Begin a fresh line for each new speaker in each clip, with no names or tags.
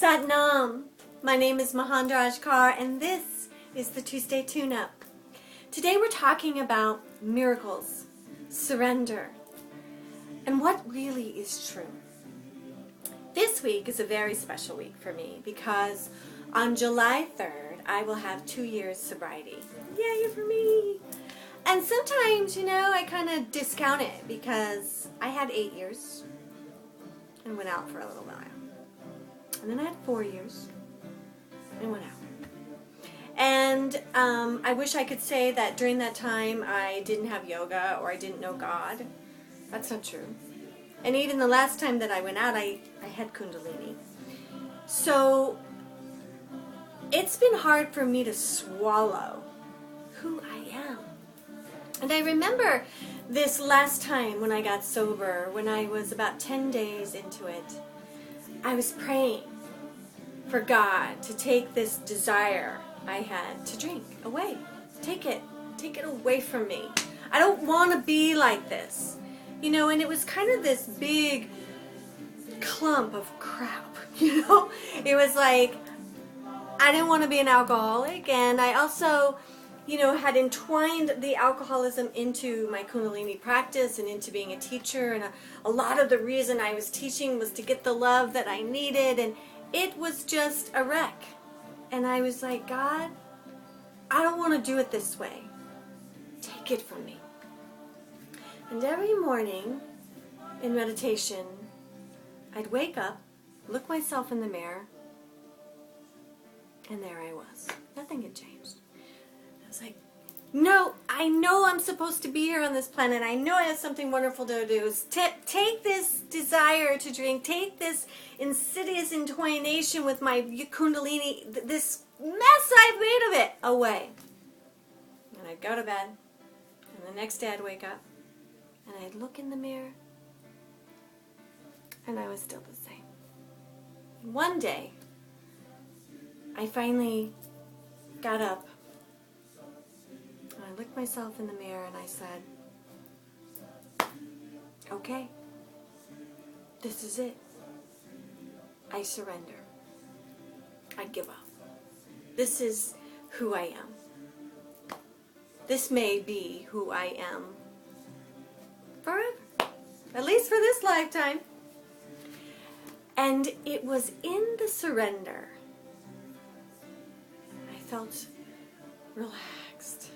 Satnam. My name is Mahandraj Kaur and this is the Tuesday Tune-Up. Today we're talking about miracles, surrender, and what really is true. This week is a very special week for me because on July 3rd I will have 2 years sobriety. Yay for me! And sometimes, I kind of discount it because I had 8 years and went out for a little while. And then I had 4 years and went out. And I wish I could say that during that time I didn't have yoga or I didn't know God. That's not true. And even the last time that I went out, I had Kundalini. So it's been hard for me to swallow who I am. And I remember this last time when I got sober, when I was about 10 days into it, I was praying for God to take this desire I had to drink away. Take it away from me. I don't want to be like this. And it was kind of this big clump of crap, It was like, I didn't want to be an alcoholic, and I also, had entwined the alcoholism into my Kundalini practice and into being a teacher, and a lot of the reason I was teaching was to get the love that I needed, and it was just a wreck. And I was like, God, I don't want to do it this way. Take it from me. And every morning in meditation, I'd wake up, look myself in the mirror, and there I was. Nothing had changed. I was like, no, I know I'm supposed to be here on this planet. I know I have something wonderful to do. Take this desire to drink, take this insidious entwination with my Kundalini, this mess I've made of it, away. And I'd go to bed, and the next day I'd wake up, and I'd look in the mirror, and I was still the same. One day, I finally got up, and I looked myself in the mirror, and I said, okay, this is it. I surrender. I give up. This is who I am. This may be who I am forever, at least for this lifetime. And it was in the surrender I felt relaxed,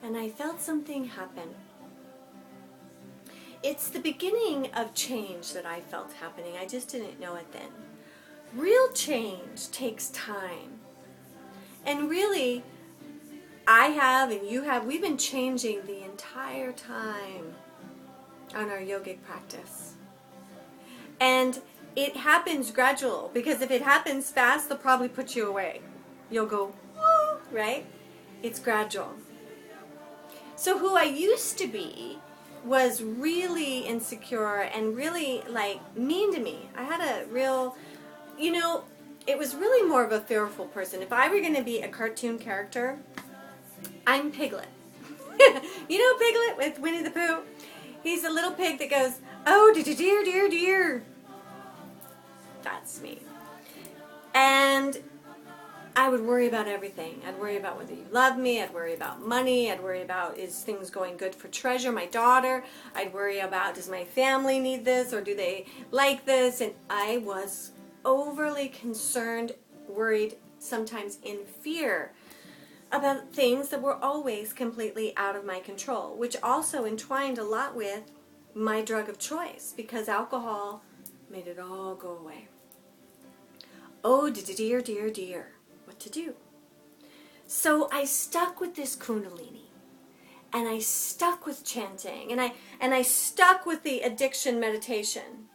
and I felt something happen. It's the beginning of change that I felt happening. I just didn't know it then. Real change takes time. And really, I have and you have, we've been changing the entire time on our yogic practice. And it happens gradual, because if it happens fast, they'll probably put you away. You'll go, woo, right? It's gradual. So who I used to be was really insecure and really mean to me. I had a real, it was really more of a fearful person. If I were going to be a cartoon character, I'm Piglet. Piglet with Winnie the Pooh? He's a little pig that goes, oh, dear, dear, dear. That's me. And I would worry about everything. I'd worry about whether you love me. I'd worry about money. I'd worry about, is things going good for Treasure, my daughter? I'd worry about, does my family need this, or do they like this? And I was overly concerned, worried, sometimes in fear about things that were always completely out of my control, which also entwined a lot with my drug of choice, because alcohol made it all go away. Oh, dear, dear, dear. What to do? So I stuck with this Kundalini, and I stuck with chanting, and I stuck with the addiction meditation,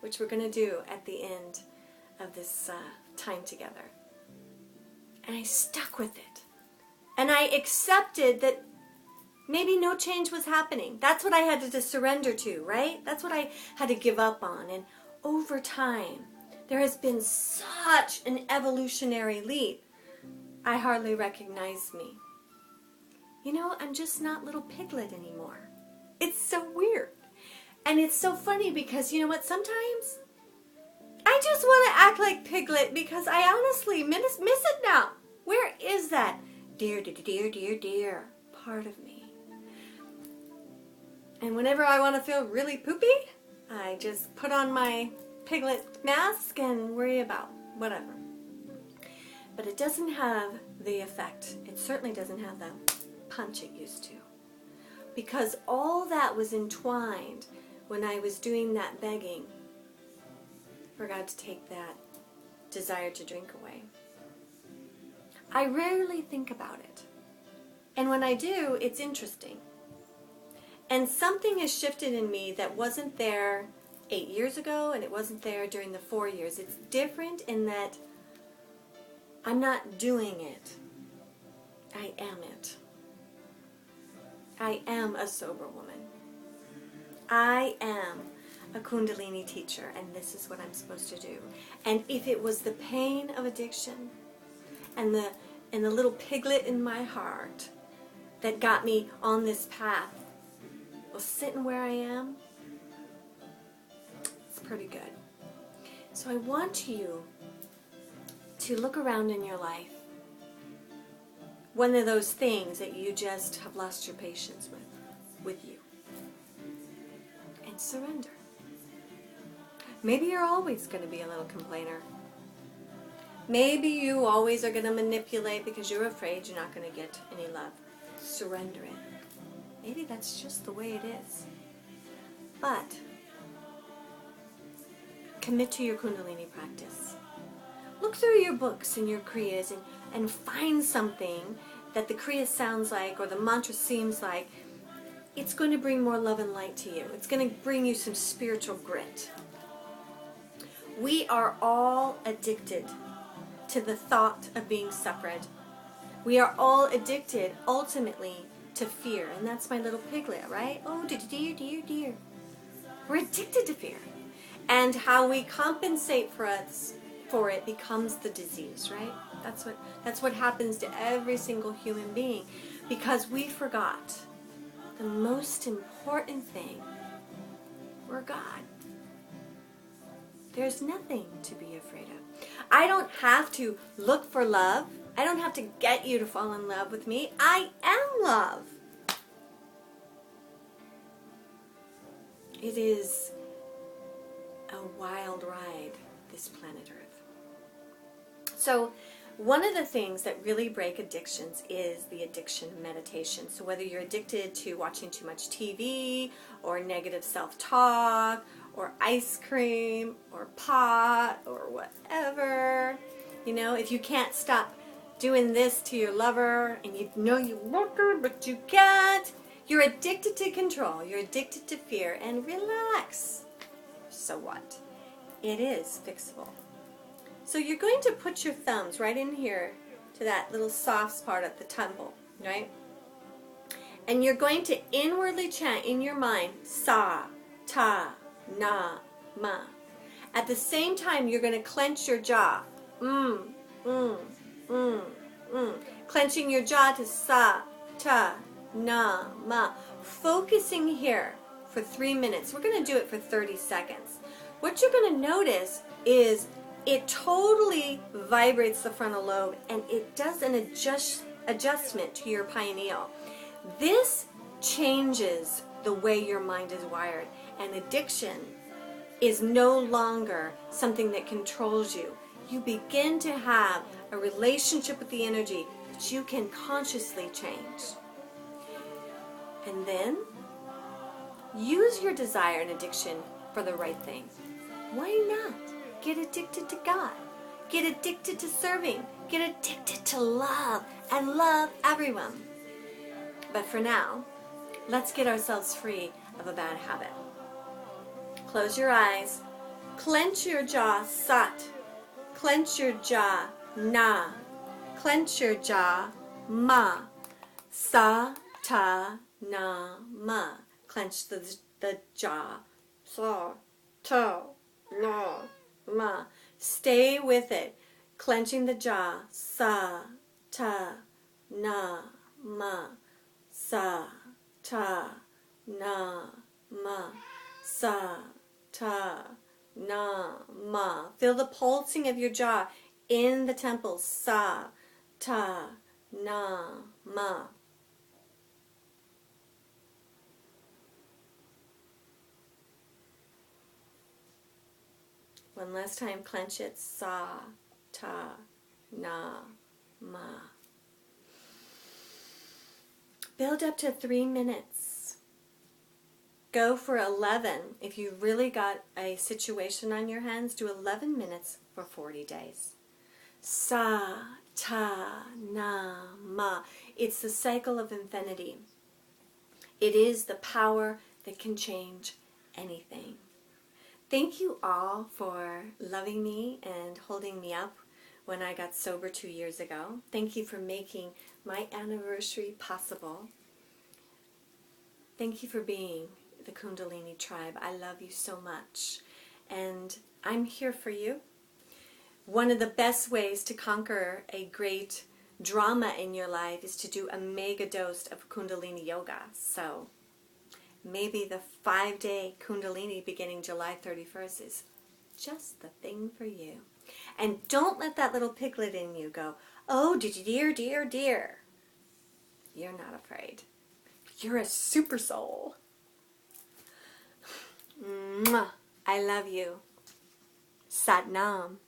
which we're going to do at the end of this time together. And I stuck with it. And I accepted that maybe no change was happening. That's what I had to surrender to, right? That's what I had to give up on. And over time, there has been such an evolutionary leap. I hardly recognize me. I'm just not little Piglet anymore. It's so weird. And it's so funny because, you know what, sometimes I just want to act like Piglet because I honestly miss it now. Where is that dear, dear, dear, dear part of me? And whenever I want to feel really poopy, I just put on my Piglet mask and worry about whatever. But it doesn't have the effect. It certainly doesn't have the punch it used to. Because all that was entwined when I was doing that begging for God to take that desire to drink away. I rarely think about it. And when I do, it's interesting. And something has shifted in me that wasn't there 8 years ago, and it wasn't there during the 4 years. It's different in that I'm not doing it. I am it. I am a sober woman. I am a Kundalini teacher, and this is what I'm supposed to do. And if it was the pain of addiction and the little piglet in my heart that got me on this path, well, sitting where I am, it's pretty good. So I want you to look around in your life. One of those things that you just have lost your patience with you. And surrender. Maybe you're always going to be a little complainer. Maybe you always are going to manipulate because you're afraid you're not going to get any love. Surrender it. Maybe that's just the way it is. But commit to your Kundalini practice. Look through your books and your Kriyas and find something that the Kriya sounds like or the mantra seems like. It's going to bring more love and light to you. It's going to bring you some spiritual grit. We are all addicted to the thought of being separate. We are all addicted, ultimately, to fear. And that's my little piglet, right? Oh, dear, dear, dear. We're addicted to fear. And how we compensate for it becomes the disease, right? That's what happens to every single human being. Because we forgot the most important thing. We're God. There's nothing to be afraid of. I don't have to look for love. I don't have to get you to fall in love with me. I am love. It is a wild ride, this planet Earth. So one of the things that really break addictions is the addiction of meditation. So whether you're addicted to watching too much TV or negative self-talk or ice cream or pot or whatever, if you can't stop doing this to your lover and you know you want to but you can't, you're addicted to control, you're addicted to fear, and relax. So what? It is fixable. So you're going to put your thumbs right in here to that little soft spot at the temple, right? And you're going to inwardly chant in your mind, sa, ta, na, ma. At the same time, you're going to clench your jaw. Clenching your jaw to sa, ta, na, ma. Focusing here for 3 minutes. We're going to do it for 30 seconds. What you're going to notice is it totally vibrates the frontal lobe and it does an adjustment to your pineal. This changes the way your mind is wired, and addiction is no longer something that controls you. You begin to have a relationship with the energy that you can consciously change. And then use your desire and addiction for the right thing. Why not? Get addicted to God. Get addicted to serving. Get addicted to love and love everyone. But for now, let's get ourselves free of a bad habit. Close your eyes. Clench your jaw, sat. Clench your jaw, na. Clench your jaw, ma. Sa, ta, na, ma. Clench the jaw. Sa, ta, na, ma. Stay with it. Clenching the jaw. Sa, ta, na, ma. Sa, ta, na, ma. Sa, ta, na, ma. Feel the pulsing of your jaw in the temples. Sa, ta, na, ma. One last time, clench it. Sa, ta, na, ma. Build up to 3 minutes. Go for 11. If you really got a situation on your hands, do 11 minutes for 40 days. Sa, ta, na, ma. It's the cycle of infinity. It is the power that can change anything. Thank you all for loving me and holding me up when I got sober 2 years ago. Thank you for making my anniversary possible. Thank you for being the Kundalini tribe. I love you so much. And I'm here for you. One of the best ways to conquer a great drama in your life is to do a mega dose of Kundalini yoga. So maybe the 5-day Kundalini beginning July 31st is just the thing for you. And don't let that little piglet in you go, oh, ddddear, dear, dear. You're not afraid. You're a super soul. Mwah. I love you. Sat Nam.